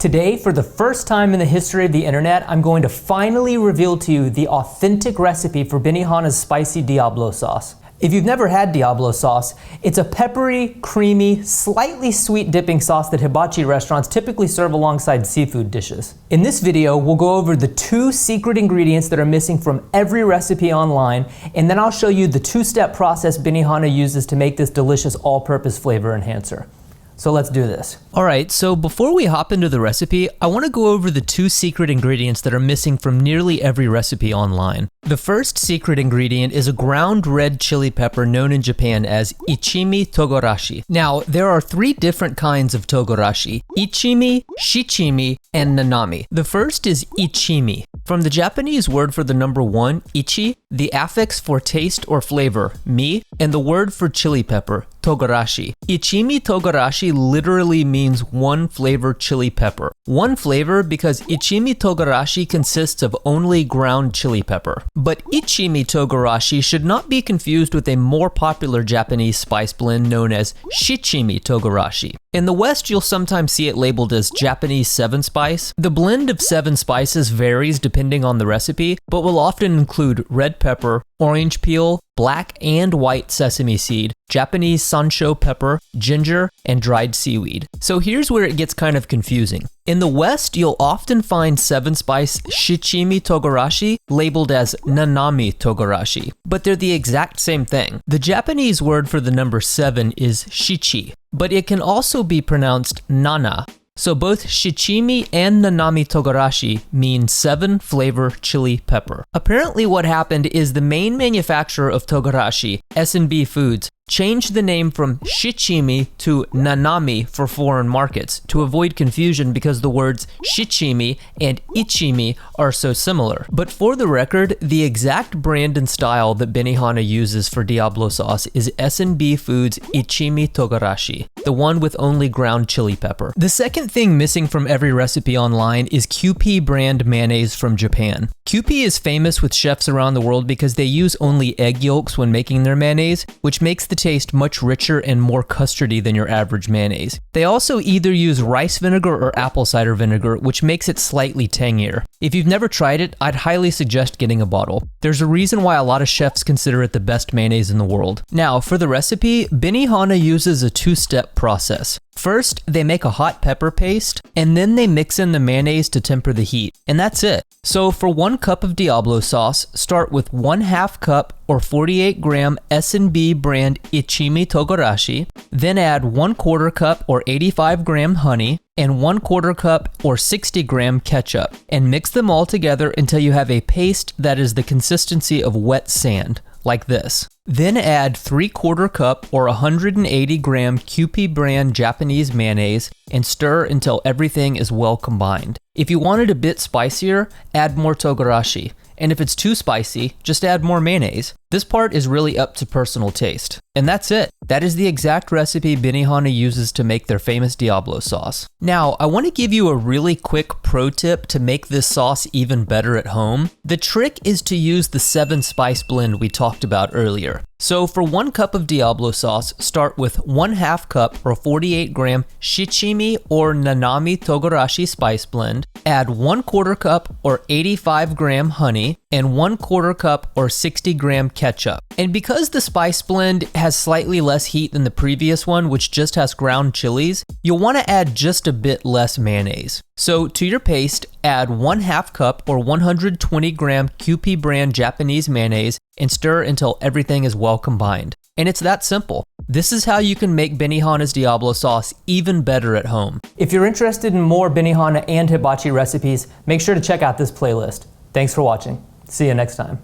Today, for the first time in the history of the internet, I'm going to finally reveal to you the authentic recipe for Benihana's spicy Diablo sauce. If you've never had Diablo sauce, it's a peppery, creamy, slightly sweet dipping sauce that hibachi restaurants typically serve alongside seafood dishes. In this video, we'll go over the 2 secret ingredients that are missing from every recipe online, and then I'll show you the 2-step process Benihana uses to make this delicious all-purpose flavor enhancer. So let's do this. Alright, so before we hop into the recipe, I want to go over the 2 secret ingredients that are missing from nearly every recipe online. The first secret ingredient is a ground red chili pepper known in Japan as Ichimi Togorashi. Now, there are 3 different kinds of Togorashi: Ichimi, Shichimi, and Nanami. The first is Ichimi. From the Japanese word for the number 1, ichi, the affix for taste or flavor, mi, and the word for chili pepper, Togorashi. Ichimi Togorashi literally means one flavor chili pepper. One flavor because Ichimi Togorashi consists of only ground chili pepper. But Ichimi Togorashi should not be confused with a more popular Japanese spice blend known as Shichimi Togorashi. In the West, you'll sometimes see it labeled as Japanese 7 spice. The blend of 7 spices varies depending on the recipe, but will often include red pepper, orange peel, black and white sesame seed, Japanese sansho pepper, ginger, and dried seaweed. So here's where it gets kind of confusing. In the West, you'll often find 7-spice Shichimi Togorashi labeled as Nanami Togorashi, but they're the exact same thing. The Japanese word for the number 7 is shichi, but it can also be pronounced nana. So both Shichimi and Nanami Togorashi mean 7 flavor chili pepper. Apparently what happened is the main manufacturer of Togorashi, S&B Foods, changed the name from Shichimi to Nanami for foreign markets to avoid confusion because the words Shichimi and Ichimi are so similar. But for the record, the exact brand and style that Benihana uses for Diablo sauce is S&B Foods Ichimi Togorashi, the one with only ground chili pepper. The second thing missing from every recipe online is Kewpie brand mayonnaise from Japan. Kewpie is famous with chefs around the world because they use only egg yolks when making their mayonnaise, which makes the taste much richer and more custardy than your average mayonnaise. They also either use rice vinegar or apple cider vinegar, which makes it slightly tangier. If you've never tried it, I'd highly suggest getting a bottle. There's a reason why a lot of chefs consider it the best mayonnaise in the world. Now, for the recipe, Benihana uses a 2-step process. First, they make a hot pepper paste, and then they mix in the mayonnaise to temper the heat, and that's it. So for 1 cup of Diablo sauce, start with 1/2 cup or 48-gram S&B brand Ichimi Togorashi, then add 1/4 cup or 85-gram honey, and 1/4 cup or 60-gram ketchup, and mix them all together until you have a paste that is the consistency of wet sand, like this. Then add 3/4 cup or 180-gram Kewpie brand Japanese mayonnaise and stir until everything is well combined. If you want it a bit spicier, add more Togorashi. And if it's too spicy, just add more mayonnaise. This part is really up to personal taste. And that's it. That is the exact recipe Benihana uses to make their famous Diablo sauce. Now, I want to give you a really quick pro tip to make this sauce even better at home. The trick is to use the 7-spice blend we talked about earlier. So for 1 cup of Diablo sauce, start with 1/2 cup or 48-gram Shichimi or Nanami Togorashi spice blend, add 1/4 cup or 85-gram honey, and 1/4 cup or 60-gram ketchup. And because the spice blend has slightly less heat than the previous one, which just has ground chilies, you'll want to add just a bit less mayonnaise. So to your paste, add 1/2 cup or 120-gram Kewpie brand Japanese mayonnaise and stir until everything is well combined. And it's that simple. This is how you can make Benihana's Diablo sauce even better at home. If you're interested in more Benihana and hibachi recipes, make sure to check out this playlist. Thanks for watching. See you next time.